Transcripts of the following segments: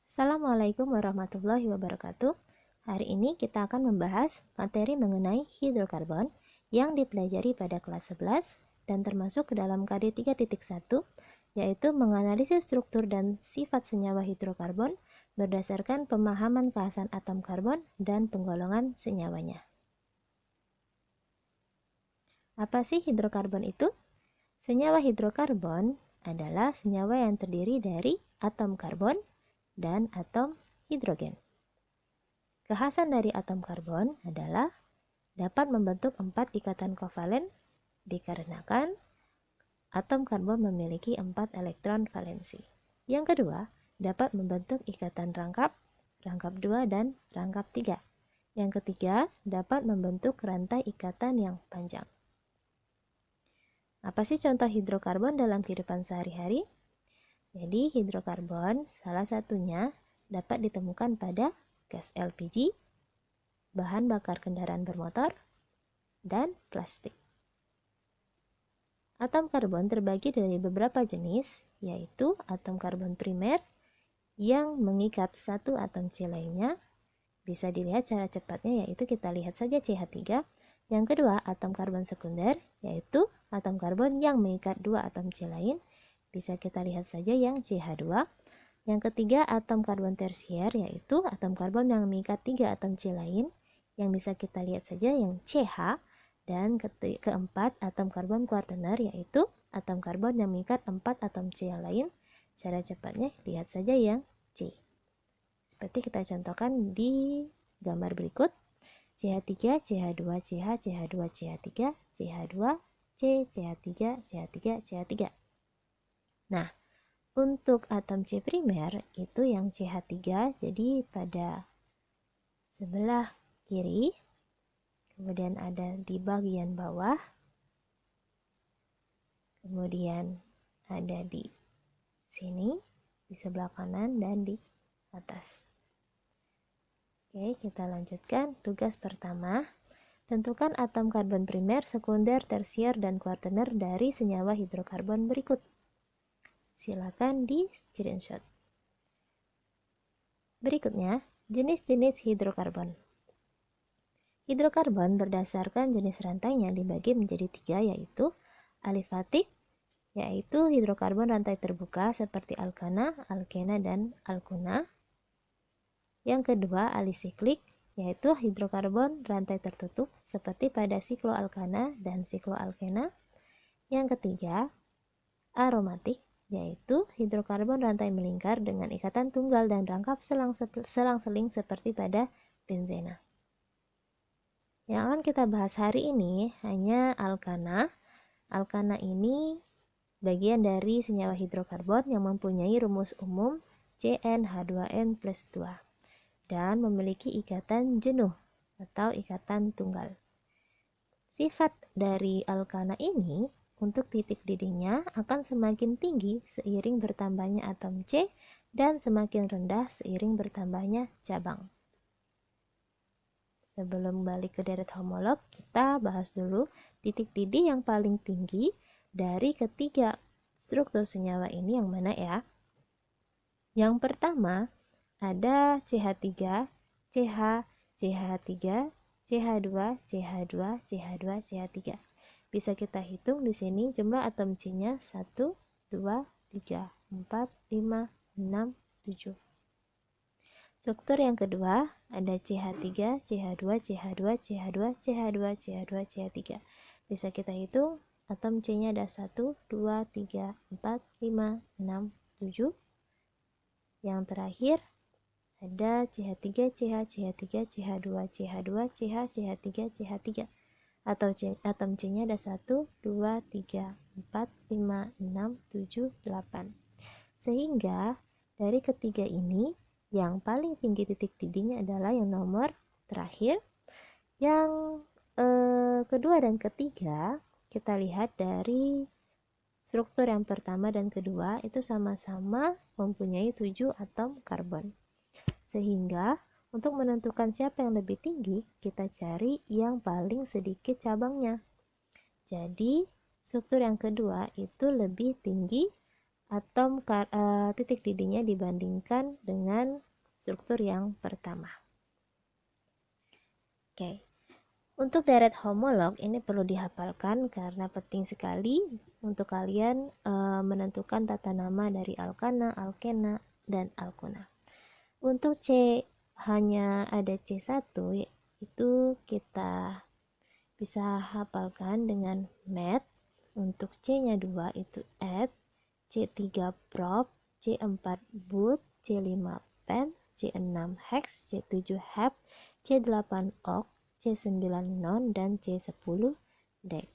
Assalamualaikum warahmatullahi wabarakatuh. Hari ini kita akan membahas materi mengenai hidrokarbon yang dipelajari pada kelas 11 dan termasuk ke dalam KD 3.1, yaitu menganalisis struktur dan sifat senyawa hidrokarbon berdasarkan pemahaman kekhasan atom karbon dan penggolongan senyawanya. Apa sih hidrokarbon itu? Senyawa hidrokarbon adalah senyawa yang terdiri dari atom karbon dan atom hidrogen. Kekhasan dari atom karbon adalah dapat membentuk 4 ikatan kovalen dikarenakan atom karbon memiliki 4 elektron valensi. Yang kedua, dapat membentuk ikatan rangkap 2 dan rangkap 3. Yang ketiga, dapat membentuk rantai ikatan yang panjang. Apa sih contoh hidrokarbon dalam kehidupan sehari-hari? Jadi hidrokarbon salah satunya dapat ditemukan pada gas LPG, bahan bakar kendaraan bermotor, dan plastik. Atom karbon terbagi dari beberapa jenis, yaitu atom karbon primer yang mengikat satu atom C lainnya. Bisa dilihat cara cepatnya, yaitu kita lihat saja CH3. Yang kedua, atom karbon sekunder, yaitu atom karbon yang mengikat dua atom C lain. Bisa kita lihat saja yang CH2. Yang ketiga, atom karbon tersier, yaitu atom karbon yang mengikat 3 atom C lain, yang bisa kita lihat saja yang CH. Dan keempat, atom karbon kuartener, yaitu atom karbon yang mengikat 4 atom C yang lain. Cara cepatnya, lihat saja yang C. Seperti kita contohkan di gambar berikut. CH3, CH2, CH, CH2, CH3, CH2, C, CH3, CH3, CH3. Nah, untuk atom C primer itu yang CH3, jadi pada sebelah kiri, kemudian ada di bagian bawah, kemudian ada di sini, di sebelah kanan, dan di atas. Oke, kita lanjutkan. Tugas pertama, tentukan atom karbon primer, sekunder, tersier, dan kuartener dari senyawa hidrokarbon berikut. Silakan di screenshot. Berikutnya, jenis-jenis hidrokarbon. Hidrokarbon berdasarkan jenis rantainya dibagi menjadi 3, yaitu alifatik, yaitu hidrokarbon rantai terbuka seperti alkana, alkena, dan alkuna. Yang kedua, alisiklik, yaitu hidrokarbon rantai tertutup seperti pada sikloalkana dan sikloalkena. Yang ketiga, aromatik, yaitu hidrokarbon rantai melingkar dengan ikatan tunggal dan rangkap selang-seling seperti pada benzena. Yang akan kita bahas hari ini hanya alkana. Alkana ini bagian dari senyawa hidrokarbon yang mempunyai rumus umum CnH2n+2 dan memiliki ikatan jenuh atau ikatan tunggal. Sifat dari alkana ini untuk titik didihnya akan semakin tinggi seiring bertambahnya atom C dan semakin rendah seiring bertambahnya cabang. Sebelum balik ke deret homolog, kita bahas dulu titik didih yang paling tinggi dari ketiga struktur senyawa ini yang mana ya? Yang pertama ada CH3, CH, CH3, CH2, CH2, CH2, CH3. Bisa kita hitung di sini jumlah atom C-nya 1, 2, 3, 4, 5, 6, 7. Struktur yang kedua ada CH3, CH2, CH2, CH2, CH2, CH2, CH3. Bisa kita hitung atom C-nya ada 1, 2, 3, 4, 5, 6, 7. Yang terakhir ada CH3, CH, CH3, CH2, CH2, CH, CH3, CH3. Atau atom C-nya ada 1, 2, 3, 4, 5, 6, 7, 8. Sehingga dari ketiga ini yang paling tinggi titik didihnya adalah yang nomor terakhir. Yang kedua dan ketiga kita lihat dari struktur yang pertama dan kedua itu sama-sama mempunyai 7 atom karbon. Sehingga untuk menentukan siapa yang lebih tinggi, kita cari yang paling sedikit cabangnya. Jadi struktur yang kedua itu lebih tinggi atom titik didihnya dibandingkan dengan struktur yang pertama. Oke. Untuk deret homolog ini perlu dihafalkan karena penting sekali untuk kalian menentukan tata nama dari alkana, alkena, dan alkona. Untuk C hanya ada C1, itu kita bisa hafalkan dengan met. Untuk C-nya 2 itu eth, C3 prop, C4 but, C5 pen, C6 hex, C7 hep, C8 oct, C9 non, dan C10 dec.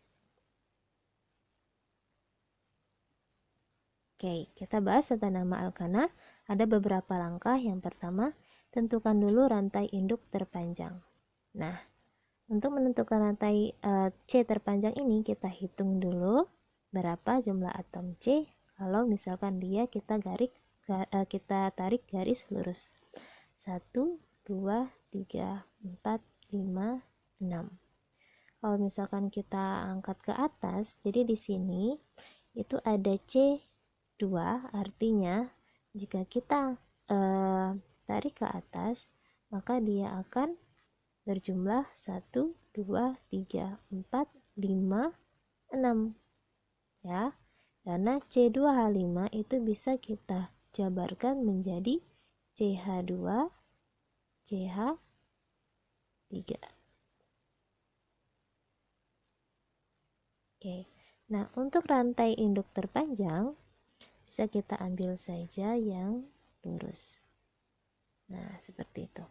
Oke, kita bahas tata nama alkana. Ada beberapa langkah. Yang pertama, tentukan dulu rantai induk terpanjang. Nah, untuk menentukan rantai C terpanjang ini, kita hitung dulu berapa jumlah atom C. Kalau misalkan dia kita tarik garis lurus. 1, 2, 3, 4, 5, 6. Kalau misalkan kita angkat ke atas, jadi di sini itu ada C2, artinya jika kita tarik ke atas, maka dia akan berjumlah 1, 2, 3, 4, 5, 6 ya. Karena C2H5 itu bisa kita jabarkan menjadi CH2, CH3. Oke. Nah, untuk rantai induk terpanjang bisa kita ambil saja yang lurus. Nah, seperti itu.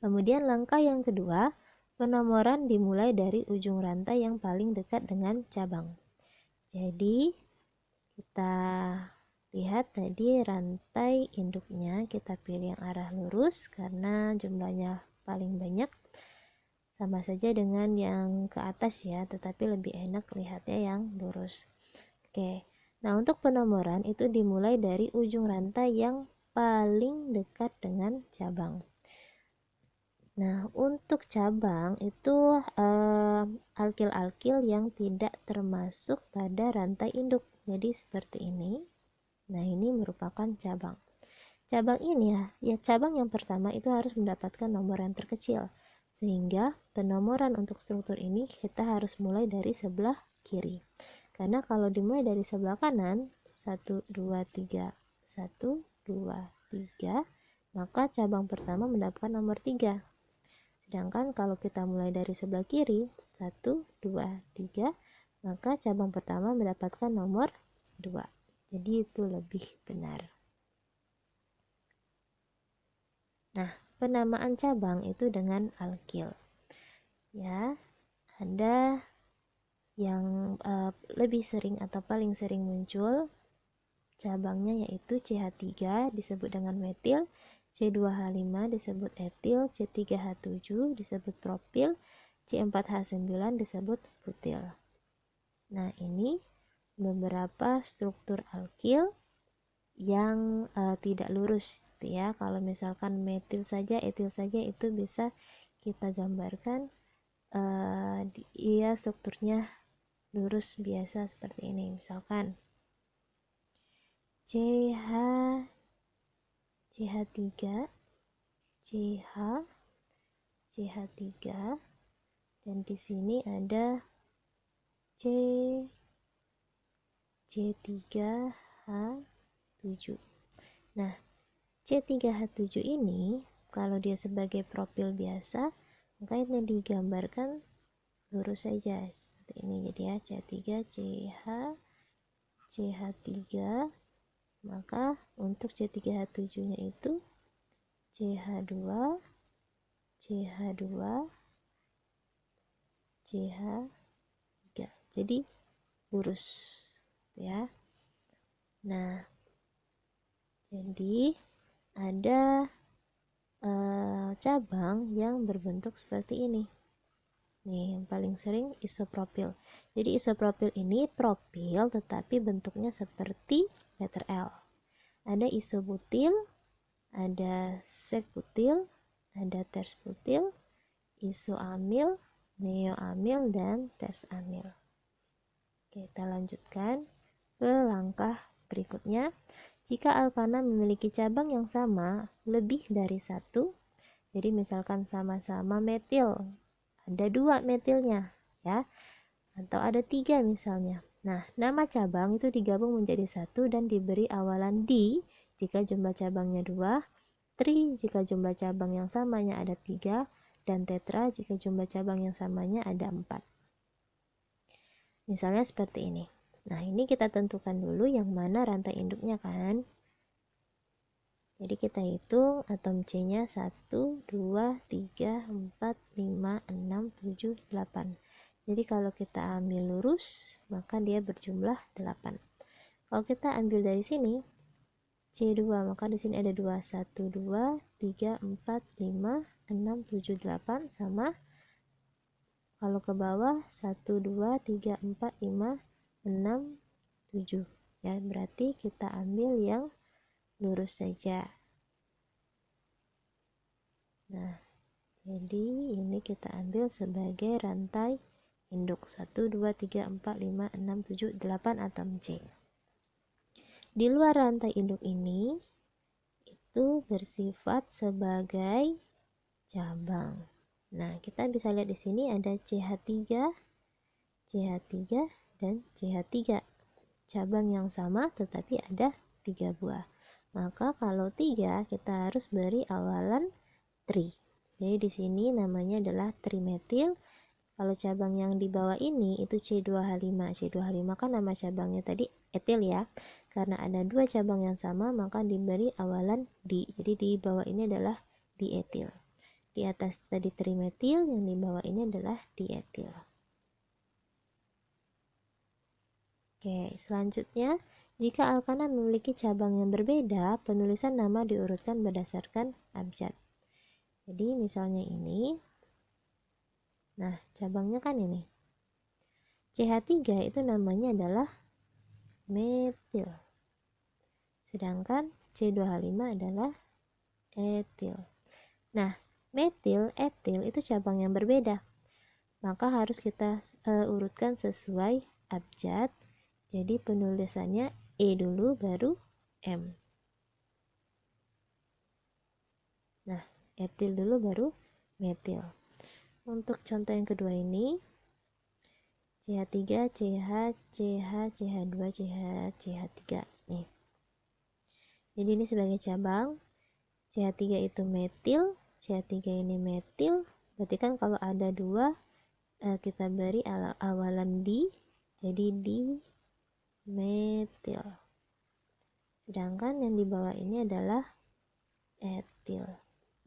Kemudian langkah yang kedua, penomoran dimulai dari ujung rantai yang paling dekat dengan cabang. Jadi, kita lihat tadi rantai induknya kita pilih yang arah lurus karena jumlahnya paling banyak. Sama saja dengan yang ke atas ya, tetapi lebih enak lihatnya yang lurus. Oke. Nah, untuk penomoran itu dimulai dari ujung rantai yang paling dekat dengan cabang. Nah, untuk cabang itu alkil-alkil yang tidak termasuk pada rantai induk. Jadi seperti ini. Nah, ini merupakan cabang. Cabang ini ya cabang yang pertama itu harus mendapatkan nomor yang terkecil. Sehingga penomoran untuk struktur ini kita harus mulai dari sebelah kiri. Karena kalau dimulai dari sebelah kanan, 1, 2, 3, 1, 2, 3, maka cabang pertama mendapatkan nomor 3. Sedangkan kalau kita mulai dari sebelah kiri, 1, 2, 3, maka cabang pertama mendapatkan nomor 2. Jadi itu lebih benar. Nah, penamaan cabang itu dengan alkil. Ya, ada yang lebih sering atau paling sering muncul cabangnya yaitu CH3 disebut dengan metil, C2H5 disebut etil, C3H7 disebut propil, C4H9 disebut butil. Nah, ini beberapa struktur alkil yang tidak lurus ya. Kalau misalkan metil saja, etil saja itu bisa kita gambarkan dia strukturnya lurus biasa seperti ini. Misalkan CH3, CH, CH3, dan di sini ada C3H7. Nah, C3H7 ini kalau dia sebagai propil biasa, maka ini digambarkan lurus saja seperti ini. Jadi ya C3, CH, CH3, maka untuk C3H7 nya itu CH2, CH2, CH3. Jadi lurus ya. Nah, jadi ada cabang yang berbentuk seperti ini. Nih, yang paling sering isopropil. Jadi isopropil ini propil tetapi bentuknya seperti letter L. Ada isobutil, ada sekbutil, ada tersbutil, isoamil, neoamil, dan tersamil. Oke, kita lanjutkan ke langkah berikutnya, jika alkana memiliki cabang yang sama lebih dari satu, jadi misalkan sama-sama metil, ada 2 metilnya ya, atau ada 3 misalnya. Nah, nama cabang itu digabung menjadi satu dan diberi awalan di jika jumlah cabangnya 2, tri jika jumlah cabang yang samanya ada 3, dan tetra jika jumlah cabang yang samanya ada 4. Misalnya seperti ini. Nah, ini kita tentukan dulu yang mana rantai induknya kan. Jadi kita hitung atom C-nya 1, 2, 3, 4, 5, 6, 7, 8. Jadi kalau kita ambil lurus, maka dia berjumlah 8. Kalau kita ambil dari sini, C2, maka di sini ada 2. 1, 2, 3, 4, 5, 6, 7, 8 sama. Kalau ke bawah 1, 2, 3, 4, 5, 6, 7. Ya, berarti kita ambil yang lurus saja. Nah, jadi ini kita ambil sebagai rantai induk 1, 2, 3, 4, 5, 6, 7, 8 atom C. Di luar rantai induk ini itu bersifat sebagai cabang. Nah, kita bisa lihat di sini ada CH3, CH3, dan CH3. Cabang yang sama tetapi ada 3 buah. Maka kalau 3 kita harus beri awalan tri. Jadi di sini namanya adalah trimetil. Kalau cabang yang di bawah ini itu C2H5. C2H5 kan nama cabangnya tadi etil ya. Karena ada 2 cabang yang sama maka diberi awalan di. Jadi di bawah ini adalah dietil. Di atas tadi trimetil, yang di bawah ini adalah dietil. Oke, selanjutnya, jika alkana memiliki cabang yang berbeda, penulisan nama diurutkan berdasarkan abjad. Jadi misalnya ini, nah cabangnya kan ini. CH3 itu namanya adalah metil. Sedangkan C2H5 adalah etil. Nah, metil, etil itu cabang yang berbeda. Maka harus kita urutkan sesuai abjad. Jadi penulisannya E dulu baru M. Nah, etil dulu baru metil. Untuk contoh yang kedua ini, CH3, CH, CH, CH2, CH, CH3 nih. Jadi ini sebagai cabang. CH3 itu metil, CH3 ini metil. Berarti kan kalau ada 2 kita beri awalan di, jadi di metil. Sedangkan yang di bawah ini adalah etil.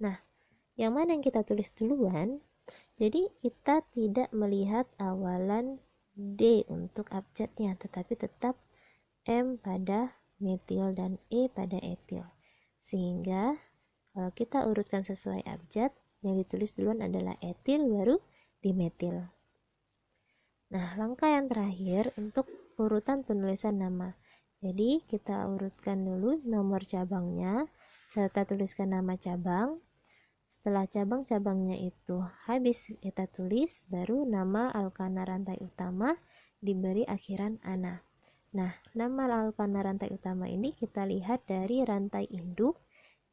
Nah, yang mana yang kita tulis duluan? Jadi kita tidak melihat awalan D untuk abjadnya, tetapi tetap M pada metil dan E pada etil. Sehingga kalau kita urutkan sesuai abjad, yang ditulis duluan adalah etil baru dimetil. Nah, langkah yang terakhir untuk urutan penulisan nama. Jadi kita urutkan dulu nomor cabangnya serta tuliskan nama cabang. Setelah cabang-cabangnya itu habis kita tulis, baru nama alkana rantai utama diberi akhiran ana. Nah, nama alkana rantai utama ini kita lihat dari rantai induk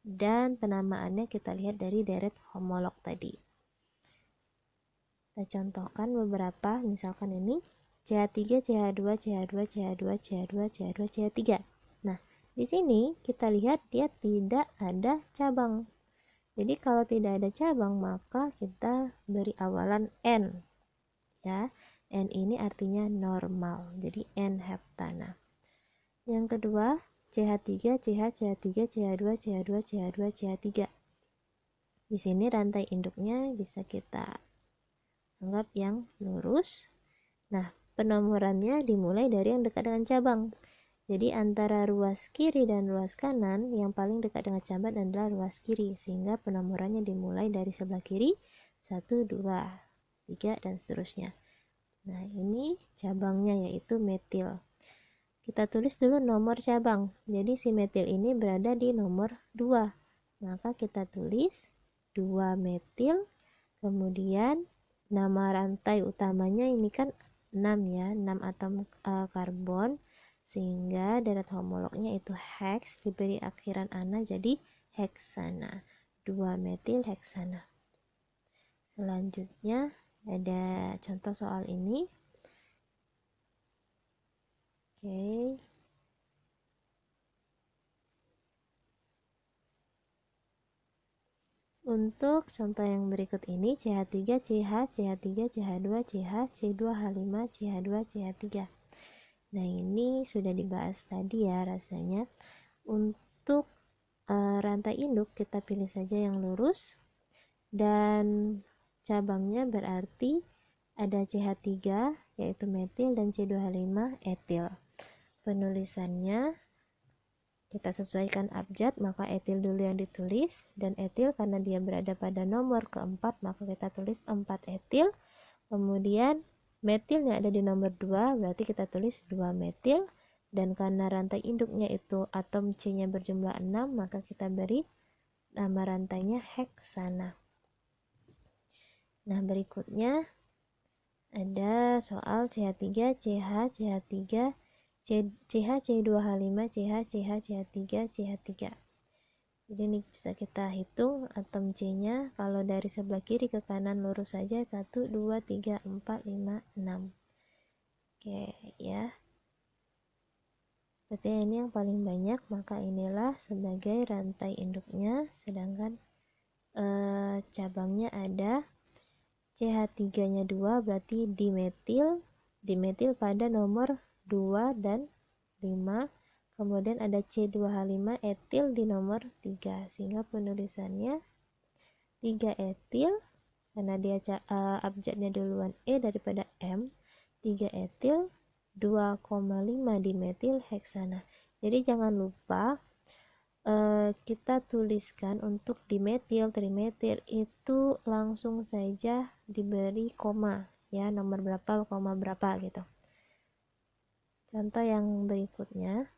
dan penamaannya kita lihat dari deret homolog tadi. Kita contohkan beberapa, misalkan ini CH3, CH2, CH2, CH2, CH2, CH2, CH3. Nah, di sini kita lihat dia tidak ada cabang. Jadi kalau tidak ada cabang maka kita beri awalan N. Ya, N ini artinya normal. Jadi N heptana. Yang kedua, CH3, CH, CH3, CH2, CH2, CH2, CH3. Di sini rantai induknya bisa kita anggap yang lurus. Nah, penomorannya dimulai dari yang dekat dengan cabang. Jadi antara ruas kiri dan ruas kanan, yang paling dekat dengan cabang adalah ruas kiri, sehingga penomorannya dimulai dari sebelah kiri 1, 2, 3 dan seterusnya. Nah, ini cabangnya yaitu metil. Kita tulis dulu nomor cabang. Jadi si metil ini berada di nomor 2. Maka kita tulis 2 metil, kemudian nama rantai utamanya ini kan 6 ya, 6 atom karbon sehingga deret homolognya itu hex diberi akhiran ana jadi heksana, 2-metil heksana. Selanjutnya ada contoh soal ini. Oke. Untuk contoh yang berikut ini CH3, CH, CH3, CH2, CH, C2H5, CH2, CH3. Nah, ini sudah dibahas tadi ya rasanya. Untuk rantai induk kita pilih saja yang lurus, dan cabangnya berarti ada CH3 yaitu metil dan C2H5 etil. Penulisannya kita sesuaikan abjad, maka etil dulu yang ditulis, dan etil karena dia berada pada nomor keempat maka kita tulis 4 etil. Kemudian metilnya ada di nomor 2, berarti kita tulis 2 metil, dan karena rantai induknya itu atom C nya berjumlah 6 maka kita beri nama rantainya heksana. Nah, berikutnya ada soal CH3, CH, CH3, CH, C2H5, CH, CH, CH3, CH3. Jadi ini bisa kita hitung atom C-nya. Kalau dari sebelah kiri ke kanan lurus saja 1, 2, 3, 4, 5, 6. Oke ya. Sepertinya ini yang paling banyak, maka inilah sebagai rantai induknya. Sedangkan cabangnya ada CH3-nya 2 berarti dimetil. Dimetil pada nomor 2 dan 5. Kemudian ada C2H5 etil di nomor 3, sehingga penulisannya 3 etil karena dia abjadnya duluan E daripada M. 3 etil 2,5 dimetil heksana. Jadi jangan lupa kita tuliskan untuk dimetil, trimetil itu langsung saja diberi koma ya, nomor berapa, koma berapa gitu. Contoh yang berikutnya.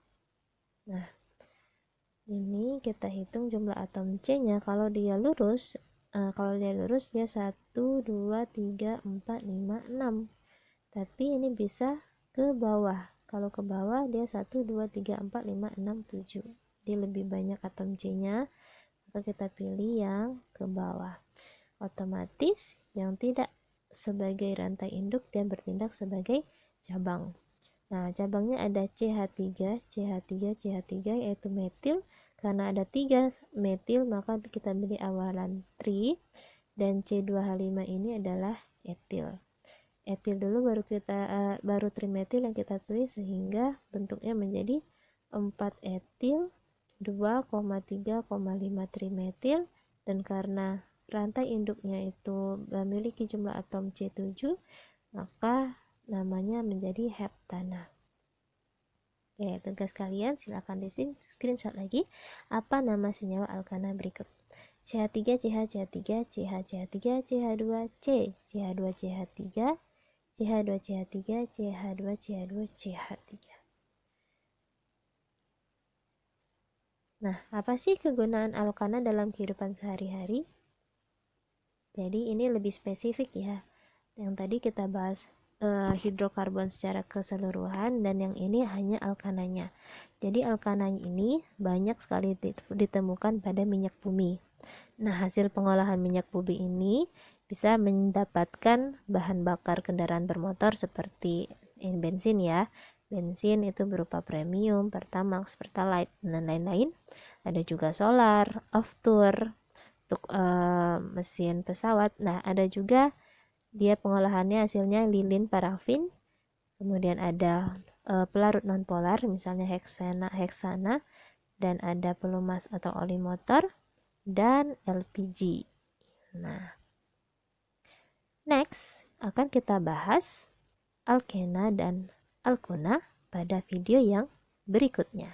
Nah, ini kita hitung jumlah atom C-nya. Kalau dia lurus dia 1, 2, 3, 4, 5, 6. Tapi ini bisa ke bawah. Kalau ke bawah dia 1, 2, 3, 4, 5, 6, 7. Dia lebih banyak atom C-nya, maka kita pilih yang ke bawah. Otomatis yang tidak sebagai rantai induk dia bertindak sebagai cabang. Nah, cabangnya ada CH3, CH3, CH3 yaitu metil. Karena ada 3 metil maka kita beri awalan tri, dan C2H5 ini adalah etil. Etil dulu baru trimetil yang kita tulis, sehingga bentuknya menjadi 4 etil 2,3,5 trimetil, dan karena rantai induknya itu memiliki jumlah atom C7 maka namanya menjadi heptana. Oke, tugas kalian silakan di screenshot lagi apa nama senyawa alkana berikut: CH3, CH, CH3, CH, CH3, CH2, C, CH2, CH3, CH2, CH3, CH2, CH2, CH3. Nah, apa sih kegunaan alkana dalam kehidupan sehari-hari? Jadi ini lebih spesifik ya. Yang tadi kita bahas hidrokarbon secara keseluruhan, dan yang ini hanya alkananya. Jadi alkananya ini banyak sekali ditemukan pada minyak bumi. Nah, hasil pengolahan minyak bumi ini bisa mendapatkan bahan bakar kendaraan bermotor seperti bensin ya. Bensin itu berupa premium, pertamax, pertalite, dan lain-lain. Ada juga solar, aftur untuk mesin pesawat. Nah, ada juga dia pengolahannya hasilnya lilin, parafin. Kemudian ada pelarut nonpolar misalnya heksana, dan ada pelumas atau oli motor, dan LPG. Nah, next akan kita bahas alkena dan alkona pada video yang berikutnya.